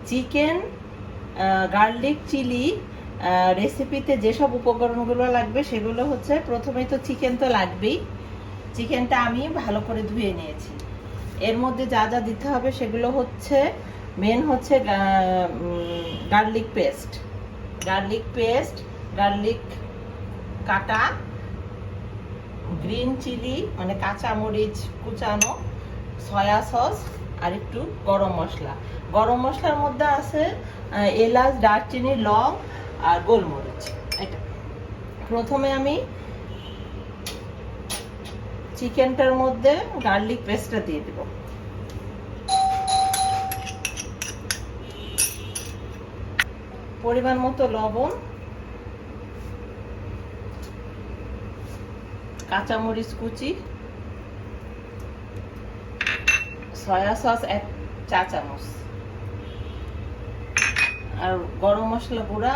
Chicken garlic chilli রেসিপিতে যেসব উপকরণগুলো লাগবে সেগুলো হচ্ছে, প্রথমেই তো চিকেন তো লাগবেই। চিকেনটা আমি ভালো করে ধুয়ে নিয়েছি। এর মধ্যে যা যা দিতে হবে সেগুলো হচ্ছে, মেন হচ্ছে গার্লিক পেস্ট, গার্লিক কাটা, গ্রিন চিলি মানে কাঁচা মরিচ কুচানো, সয়া সস, আর একটু গরম মশলা। গরম মশলার মধ্যে আছে এলাচ, দারচিনি, লং আর গোলমরিচ। এটা প্রথমে আমি চিকেনটার মধ্যে গার্লিক পেস্টটা দিয়ে দেব। পরিমাণ মতো লবণ, কাঁচামরিচ কুচি, সয়া সস 1 চা চামচ, আর গরম মশলা গুঁড়া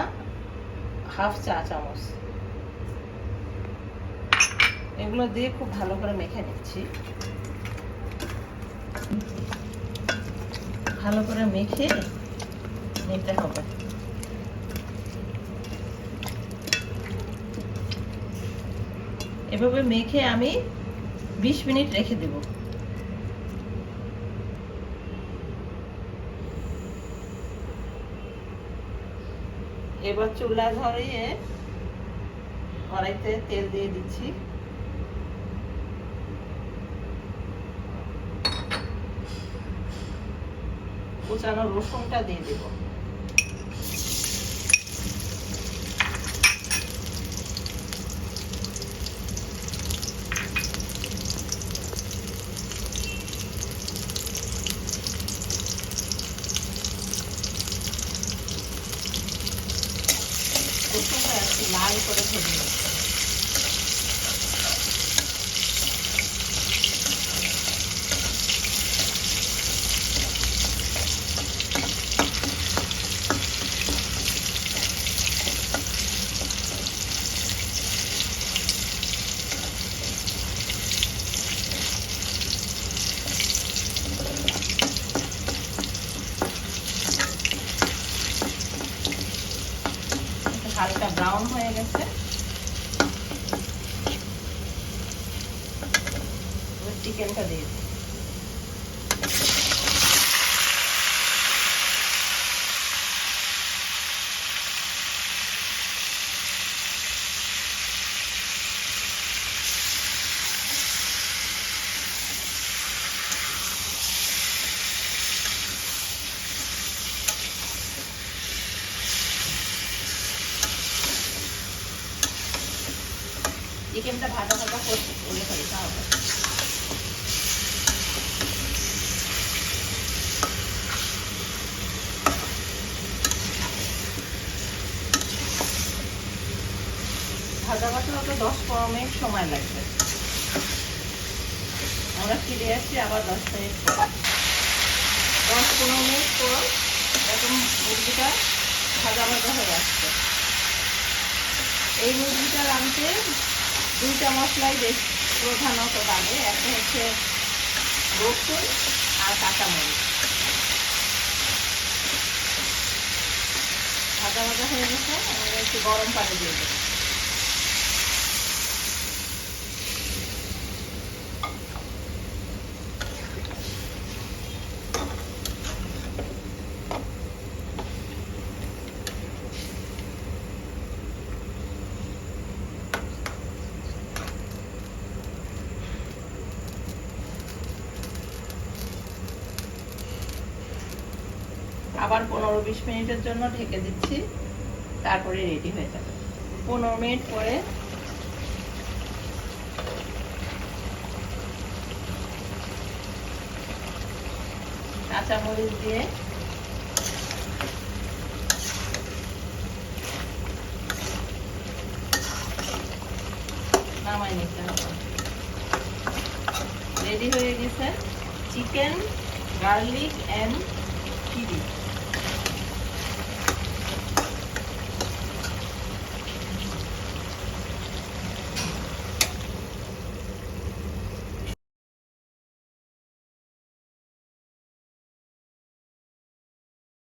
1/2 চা চামচ। এগুলো দিয়ে খুব ভালো করে মেখে নিচ্ছি। ভালো করে মেখে নিতে হবে। এভাবে মেখে আমি 20 মিনিট রেখে দেব। এবার চুলা ধরিয়ে কড়াইতে তেল দিয়ে দিচ্ছি। কুচানো রসুনটা দিয়ে দেব। রসুনটা একটু লাল করে ভেজে নেব। হালকা ব্রাউন হয়ে গেছে। চিকেনটা দিয়ে দিই। চিকেনটা ভাজা ভাজা করতে হবে। ভাজা ভাজা হতে 10-15 মিনিট সময় লাগবে। আমরা ফিরে আসছি আবার 10 মিনিট পর। 10-15 মিনিট পর এরকম মুরগিটা ভাজা ভাজা হয়ে আসছে। এই মুরগিটা রাঁধতে 2টা মশলাই বেশ প্রধানত লাগে। একটা হচ্ছে রসুন আর কাঁচামরিচ। ভাজা ভাজা হয়ে গেছে, আমরা একটু গরম পানি দিয়ে দেবো। আবার 15-20 মিনিটের জন্য ঢেকে দিচ্ছি, তারপরে রেডি হয়ে যাবে। 15 মিনিট পরে কাঁচামরিচ দিয়ে নামাই নিতে হবে। রেডি হয়ে গেছে চিকেন গার্লিক এন্ড চিলি।